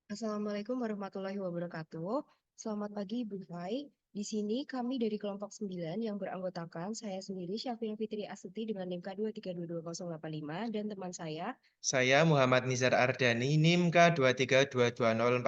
Assalamualaikum warahmatullahi wabarakatuh. Selamat pagi, Ibu Fai. Di sini kami dari kelompok 9 yang beranggotakan saya sendiri Syafina Fitri Astuti dengan NIM K2322085 dan teman saya. Saya Muhammad Nizar Ardani, NIM K2322049.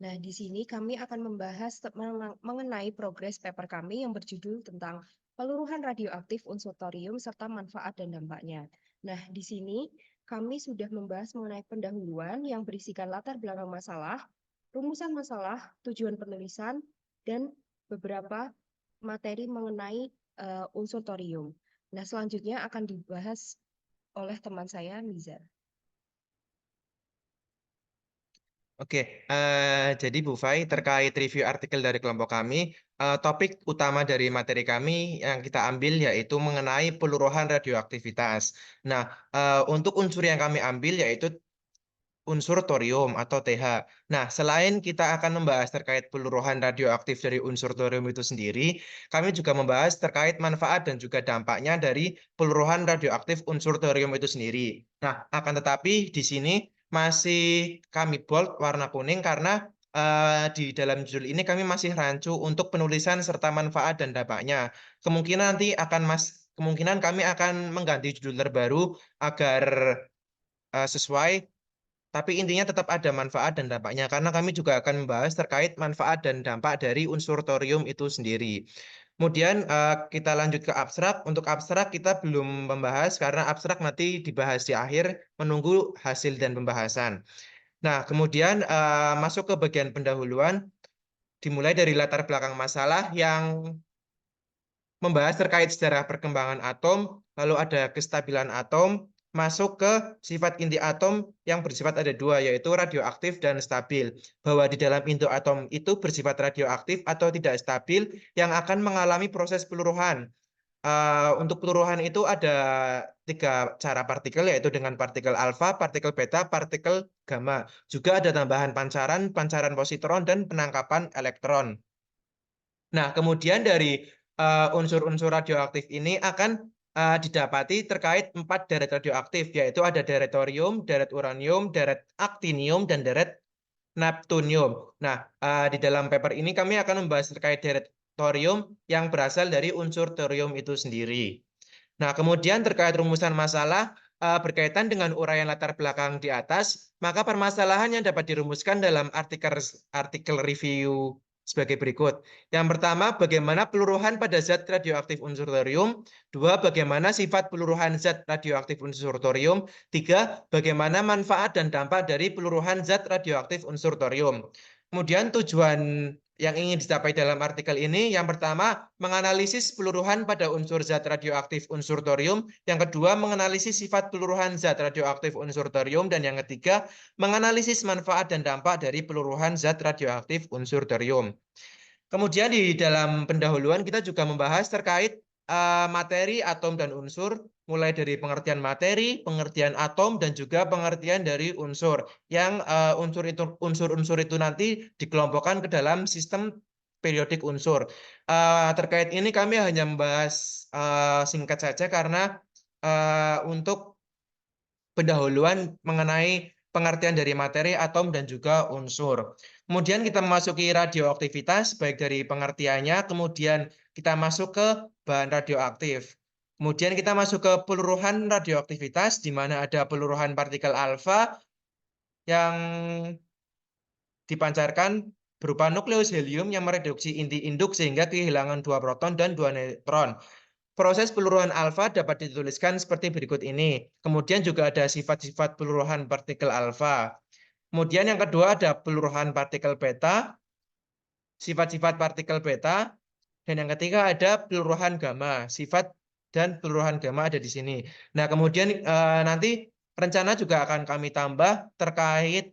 Nah, di sini kami akan membahas mengenai progres paper kami yang berjudul tentang peluruhan radioaktif unsur thorium serta manfaat dan dampaknya. Nah, di sini kami sudah membahas mengenai pendahuluan yang berisikan latar belakang masalah, rumusan masalah, tujuan penulisan, dan beberapa materi mengenai unsur thorium. Nah, selanjutnya akan dibahas oleh teman saya, Nizar. Oke, jadi Bu Fai terkait review artikel dari kelompok kami, topik utama dari materi kami yang kita ambil yaitu mengenai peluruhan radioaktivitas. Nah, untuk unsur yang kami ambil yaitu unsur thorium atau TH. Nah, selain kita akan membahas terkait peluruhan radioaktif dari unsur thorium itu sendiri, kami juga membahas terkait manfaat dan juga dampaknya dari peluruhan radioaktif unsur thorium itu sendiri. Nah, akan tetapi di sini masih kami bold warna kuning karena di dalam judul ini kami masih rancu untuk penulisan serta manfaat dan dampaknya. Kemungkinan kami akan mengganti judul terbaru agar sesuai, tapi intinya tetap ada manfaat dan dampaknya karena kami juga akan membahas terkait manfaat dan dampak dari unsur thorium itu sendiri. Kemudian kita lanjut ke abstrak. Untuk abstrak kita belum membahas karena abstrak nanti dibahas di akhir menunggu hasil dan pembahasan. Nah, kemudian masuk ke bagian pendahuluan dimulai dari latar belakang masalah yang membahas terkait sejarah perkembangan atom, lalu ada kestabilan atom, masuk ke sifat inti atom yang bersifat ada dua, yaitu radioaktif dan stabil. Bahwa di dalam inti atom itu bersifat radioaktif atau tidak stabil yang akan mengalami proses peluruhan. Untuk peluruhan itu ada tiga cara partikel, yaitu dengan partikel alfa, partikel beta, partikel gamma. Juga ada tambahan pancaran, pancaran positron, dan penangkapan elektron. Nah, kemudian dari unsur-unsur radioaktif ini akan didapati terkait 4 deret radioaktif, yaitu ada deret thorium, deret uranium, deret aktinium, dan deret neptunium. Nah, di dalam paper ini kami akan membahas terkait deret thorium yang berasal dari unsur thorium itu sendiri. Nah, kemudian terkait rumusan masalah berkaitan dengan uraian latar belakang di atas, maka permasalahan yang dapat dirumuskan dalam artikel review sebagai berikut. Yang pertama, bagaimana peluruhan pada zat radioaktif unsur thorium. Dua, bagaimana sifat peluruhan zat radioaktif unsur thorium. Tiga, bagaimana manfaat dan dampak dari peluruhan zat radioaktif unsur thorium. Kemudian tujuan yang ingin dicapai dalam artikel ini, yang pertama, menganalisis peluruhan pada unsur zat radioaktif unsur thorium. Yang kedua, menganalisis sifat peluruhan zat radioaktif unsur thorium. Dan yang ketiga, menganalisis manfaat dan dampak dari peluruhan zat radioaktif unsur thorium. Kemudian di dalam pendahuluan kita juga membahas terkait materi, atom, dan unsur, mulai dari pengertian materi, pengertian atom, dan juga pengertian dari unsur. Yang unsur-unsur itu nanti dikelompokkan ke dalam sistem periodik unsur. Terkait ini kami hanya membahas singkat saja karena untuk pendahuluan mengenai pengertian dari materi, atom, dan juga unsur. Kemudian kita memasuki radioaktivitas, baik dari pengertiannya, kemudian kita masuk ke bahan radioaktif. Kemudian kita masuk ke peluruhan radioaktivitas, di mana ada peluruhan partikel alfa yang dipancarkan berupa nukleus helium yang mereduksi inti induk sehingga kehilangan 2 proton dan 2 neutron. Proses peluruhan alfa dapat dituliskan seperti berikut ini. Kemudian juga ada sifat-sifat peluruhan partikel alfa. Kemudian yang kedua ada peluruhan partikel beta, sifat-sifat partikel beta, dan yang ketiga ada peluruhan gamma. Sifat dan peluruhan gamma ada di sini. Nah, kemudian nanti rencana juga akan kami tambah terkait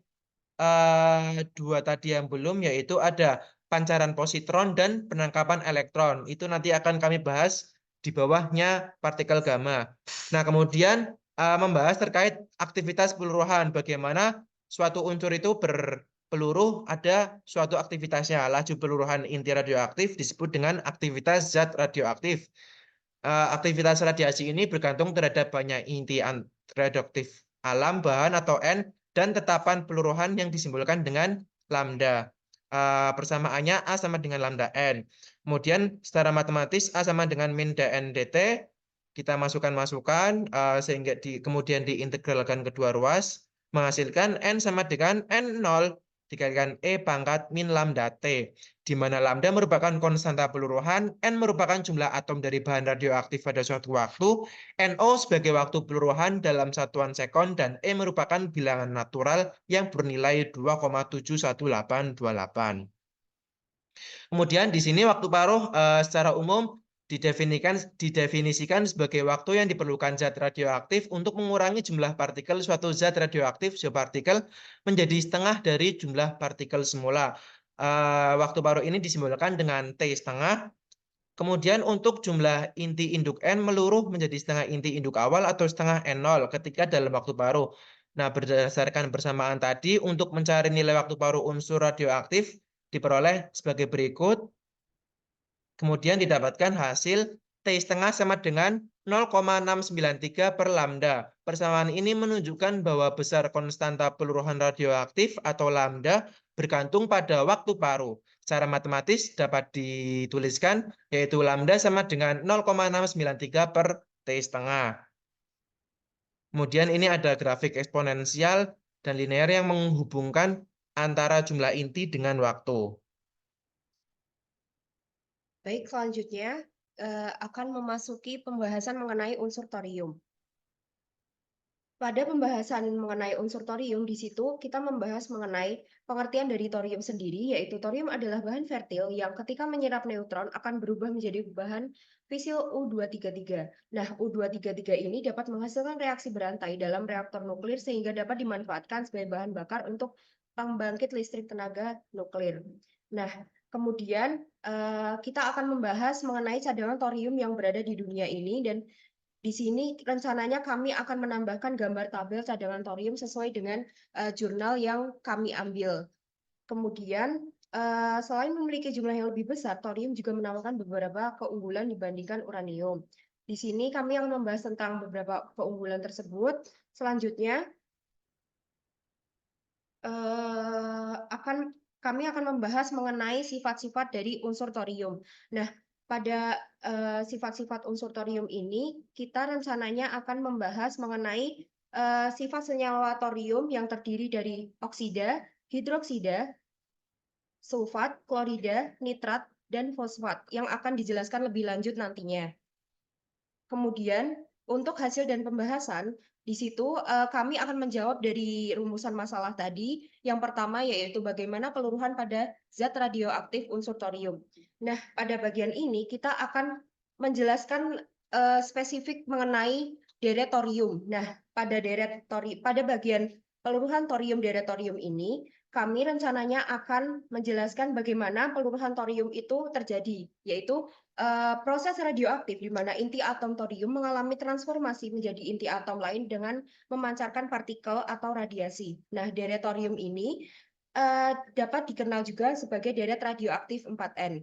dua tadi yang belum, yaitu ada pancaran positron dan penangkapan elektron. Itu nanti akan kami bahas di bawahnya partikel gamma. Nah, kemudian membahas terkait aktivitas peluruhan, bagaimana suatu unsur itu berpeluru, ada suatu aktivitasnya. Laju peluruhan inti radioaktif disebut dengan aktivitas zat radioaktif. Aktivitas radiasi ini bergantung terhadap banyak inti radioaktif alam, bahan, atau N, dan tetapan peluruhan yang disimbolkan dengan lambda. Persamaannya A sama dengan lambda N. Kemudian secara matematis A sama dengan min dN dt. Kita masukkan sehingga kemudian diintegralkan kedua ruas, menghasilkan N sama dengan N0 dikalikan E pangkat min lambda T, di mana lambda merupakan konstanta peluruhan, N merupakan jumlah atom dari bahan radioaktif pada suatu waktu, NO sebagai waktu peluruhan dalam satuan sekon, dan E merupakan bilangan natural yang bernilai 2,71828. Kemudian di sini waktu paruh secara umum didefinisikan sebagai waktu yang diperlukan zat radioaktif untuk mengurangi jumlah partikel suatu zat radioaktif zoopartikel menjadi setengah dari jumlah partikel semula. Waktu paruh ini disimbolkan dengan T setengah. Kemudian untuk jumlah inti induk N meluruh menjadi setengah inti induk awal atau setengah N0 ketika dalam waktu paruh. Nah, berdasarkan persamaan tadi, untuk mencari nilai waktu paruh unsur radioaktif diperoleh sebagai berikut. Kemudian didapatkan hasil T setengah sama dengan 0,693 per lambda. Persamaan ini menunjukkan bahwa besar konstanta peluruhan radioaktif atau lambda bergantung pada waktu paruh. Secara matematis dapat dituliskan yaitu lambda sama dengan 0,693 per T setengah. Kemudian ini ada grafik eksponensial dan linear yang menghubungkan antara jumlah inti dengan waktu. Baik, selanjutnya akan memasuki pembahasan mengenai unsur thorium. Pada pembahasan mengenai unsur thorium, di situ kita membahas mengenai pengertian dari thorium sendiri, yaitu thorium adalah bahan fertil yang ketika menyerap neutron akan berubah menjadi bahan fisil U233. Nah, U233 ini dapat menghasilkan reaksi berantai dalam reaktor nuklir sehingga dapat dimanfaatkan sebagai bahan bakar untuk pembangkit listrik tenaga nuklir. Nah, kemudian kita akan membahas mengenai cadangan thorium yang berada di dunia ini, dan di sini rencananya kami akan menambahkan gambar tabel cadangan thorium sesuai dengan jurnal yang kami ambil. Kemudian, selain memiliki jumlah yang lebih besar, thorium juga menawarkan beberapa keunggulan dibandingkan uranium. Di sini kami akan membahas tentang beberapa keunggulan tersebut. Selanjutnya, kami akan membahas mengenai sifat-sifat dari unsur thorium. Nah, pada sifat-sifat unsur thorium ini, kita rencananya akan membahas mengenai sifat senyawa thorium yang terdiri dari oksida, hidroksida, sulfat, klorida, nitrat, dan fosfat yang akan dijelaskan lebih lanjut nantinya. Kemudian, untuk hasil dan pembahasan, di situ kami akan menjawab dari rumusan masalah tadi. Yang pertama yaitu bagaimana peluruhan pada zat radioaktif unsur thorium. Nah, pada bagian ini kita akan menjelaskan spesifik mengenai deret thorium. Nah, pada bagian peluruhan thorium deret thorium ini, kami rencananya akan menjelaskan bagaimana peluruhan thorium itu terjadi, yaitu proses radioaktif di mana inti atom thorium mengalami transformasi menjadi inti atom lain dengan memancarkan partikel atau radiasi. Nah, deret thorium ini dapat dikenal juga sebagai deret radioaktif 4N,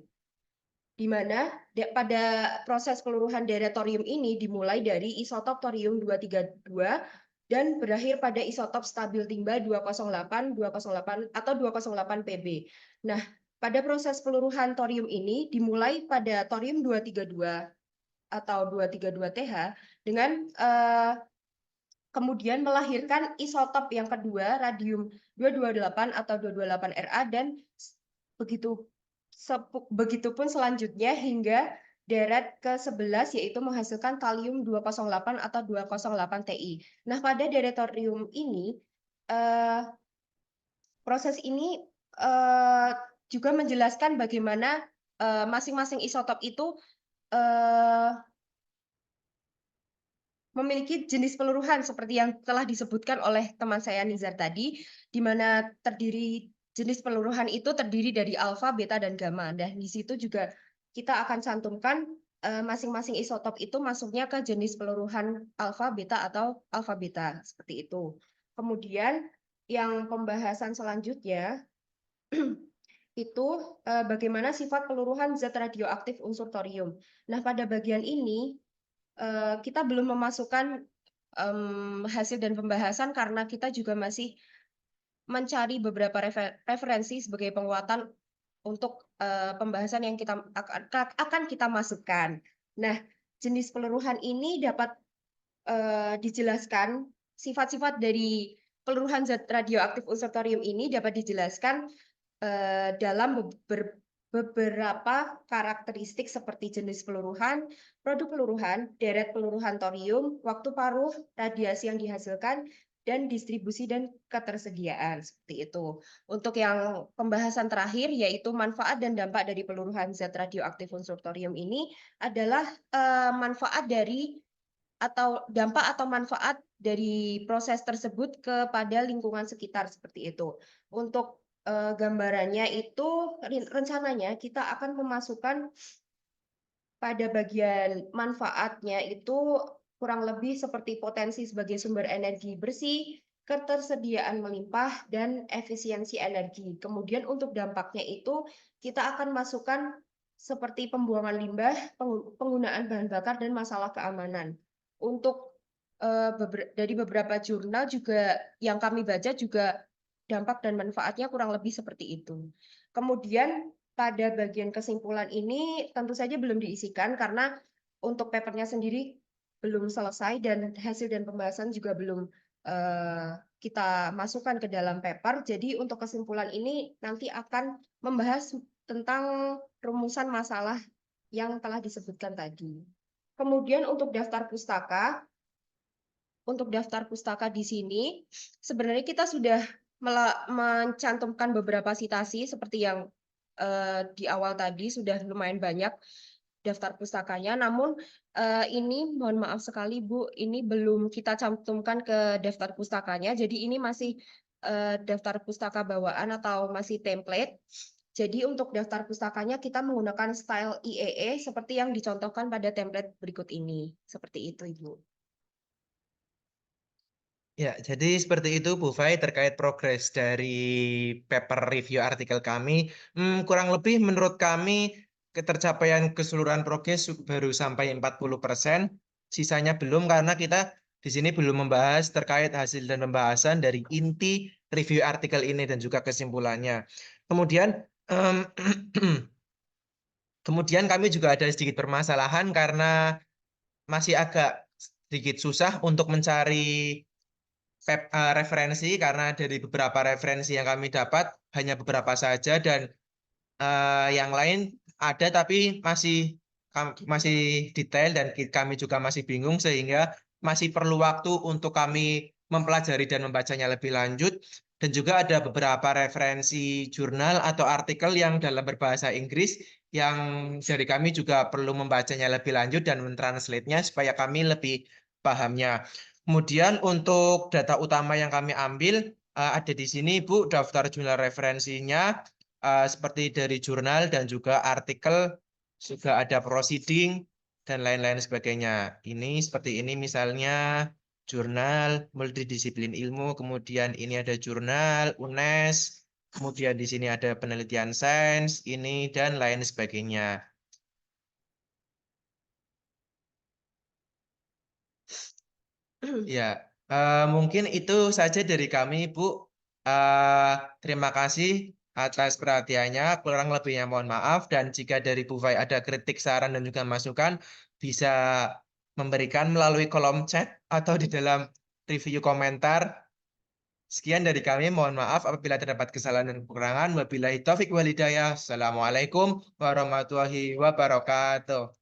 di mana pada proses peluruhan deret thorium ini dimulai dari isotop thorium 232 dan berakhir pada isotop stabil timba 208, 208 atau 208 Pb. Nah, pada proses peluruhan thorium ini dimulai pada thorium 232 atau 232Th dengan kemudian melahirkan isotop yang kedua, radium 228 atau 228Ra, dan begitupun selanjutnya hingga deret ke-11 yaitu menghasilkan thallium 208 atau 208Ti. Nah, pada deret thorium ini proses ini juga menjelaskan bagaimana masing-masing isotop itu memiliki jenis peluruhan seperti yang telah disebutkan oleh teman saya Nizar tadi, di mana jenis peluruhan itu terdiri dari alfa, beta, dan gamma. Dan di situ juga kita akan cantumkan masing-masing isotop itu masuknya ke jenis peluruhan alfa, beta, atau alfa beta, seperti itu. Kemudian yang pembahasan selanjutnya itu bagaimana sifat peluruhan zat radioaktif unsur thorium. Nah, pada bagian ini kita belum memasukkan hasil dan pembahasan karena kita juga masih mencari beberapa referensi sebagai penguatan untuk pembahasan yang akan kita masukkan. Nah, jenis peluruhan ini dapat dijelaskan, sifat-sifat dari peluruhan zat radioaktif unsur thorium ini dapat dijelaskan dalam beberapa karakteristik seperti jenis peluruhan, produk peluruhan, deret peluruhan thorium, waktu paruh, radiasi yang dihasilkan, dan distribusi dan ketersediaan, seperti itu. Untuk yang pembahasan terakhir, yaitu manfaat dan dampak dari peluruhan zat radioaktif unsur thorium ini adalah manfaat dari atau dampak atau manfaat dari proses tersebut kepada lingkungan sekitar, seperti itu. Untuk gambarannya itu rencananya kita akan memasukkan pada bagian manfaatnya itu kurang lebih seperti potensi sebagai sumber energi bersih, ketersediaan melimpah, dan efisiensi energi. Kemudian untuk dampaknya itu kita akan masukkan seperti pembuangan limbah, penggunaan bahan bakar, dan masalah keamanan. Untuk dari beberapa jurnal juga yang kami baca juga dampak dan manfaatnya kurang lebih seperti itu. Kemudian pada bagian kesimpulan ini tentu saja belum diisikan karena untuk papernya sendiri belum selesai dan hasil dan pembahasan juga belum kita masukkan ke dalam paper. Jadi untuk kesimpulan ini nanti akan membahas tentang rumusan masalah yang telah disebutkan tadi. Kemudian untuk daftar pustaka di sini sebenarnya kita sudah mencantumkan beberapa citasi seperti yang di awal tadi sudah lumayan banyak daftar pustakanya, namun ini mohon maaf sekali Bu, ini belum kita cantumkan ke daftar pustakanya, jadi ini masih daftar pustaka bawaan atau masih template. Jadi untuk daftar pustakanya kita menggunakan style IEE seperti yang dicontohkan pada template berikut ini. Seperti itu, Ibu. Ya, jadi seperti itu Bu Fai terkait progres dari paper review artikel kami. Kurang lebih menurut kami ketercapaian keseluruhan progres baru sampai 40%. Sisanya belum karena kita di sini belum membahas terkait hasil dan pembahasan dari inti review artikel ini dan juga kesimpulannya. Kemudian kemudian kami juga ada sedikit permasalahan karena masih agak sedikit susah untuk mencari referensi karena dari beberapa referensi yang kami dapat hanya beberapa saja dan yang lain ada tapi masih detail dan kami juga masih bingung sehingga masih perlu waktu untuk kami mempelajari dan membacanya lebih lanjut dan juga ada beberapa referensi jurnal atau artikel yang dalam berbahasa Inggris yang dari kami juga perlu membacanya lebih lanjut dan mentranslate-nya supaya kami lebih pahamnya. Kemudian untuk data utama yang kami ambil ada di sini Bu, daftar jurnal referensinya seperti dari jurnal dan juga artikel, juga ada proceeding dan lain-lain sebagainya. Ini seperti ini misalnya jurnal multidisiplin ilmu, kemudian ini ada jurnal UNES, kemudian di sini ada penelitian sains, ini dan lain sebagainya. Ya, mungkin itu saja dari kami, Bu. Terima kasih atas perhatiannya. Kurang lebihnya mohon maaf. Dan jika dari Bu Fai ada kritik, saran, dan juga masukan, bisa memberikan melalui kolom chat atau di dalam review komentar. Sekian dari kami. Mohon maaf apabila terdapat kesalahan dan kekurangan. Wabillahi taufik wal hidayah. Assalamualaikum warahmatullahi wabarakatuh.